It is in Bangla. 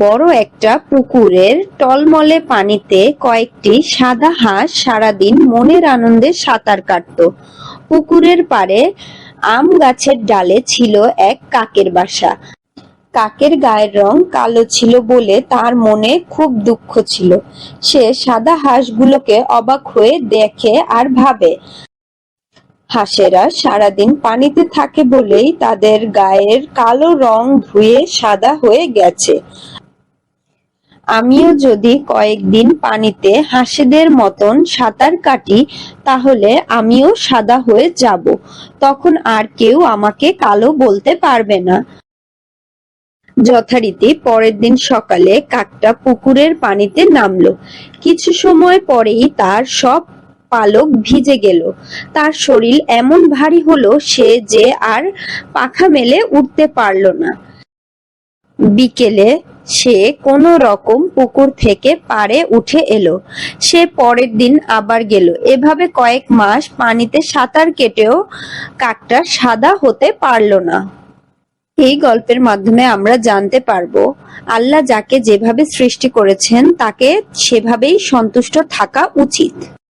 বড় একটা পুকুরের টলমলে পানিতে কয়েকটি সাদা হাঁস সারাদিন মনের আনন্দে সাঁতার কাটতো। পুকুরের পাড়ে আম গাছের ডালে ছিল এক কাকের বাসা। কাকের গায়ের রং কালো ছিল বলে তার মনে খুব দুঃখ ছিল। সে সাদা হাঁসগুলোকে অবাক হয়ে দেখে আর ভাবে, হাঁসেরা সারাদিন পানিতে থাকে বলেই তাদের গায়ের কালো রং ধুয়ে সাদা হয়ে গেছে। আমিও যদি কয়েকদিন পানিতে হাঁসেদের মতন সাঁতার কাটি, তাহলে আমিও সাদা হয়ে যাব। তখন আর কেউ আমাকে কালো বলতে পারবে না। যথারীতি পরের দিন সকালে কাকটা পুকুরের পানিতে নামলো। কিছু সময় পরেই তার সব পালক ভিজে গেল। তার শরীর এমন ভারী হলো যে আর পাখা মেলে উঠতে পারল না। বিকেলে সে কোনো রকম পুকুর থেকে পাড়ে উঠে এলো। সে পরের দিন আবার গেল। এভাবে কয়েক মাস পানিতে সাঁতার কেটেও কাকটা সাদা হতে পারল না। এই গল্পের মাধ্যমে আমরা জানতে পারবো, আল্লাহ যাকে যেভাবে সৃষ্টি করেছেন তাকে সেভাবেই সন্তুষ্ট থাকা উচিত।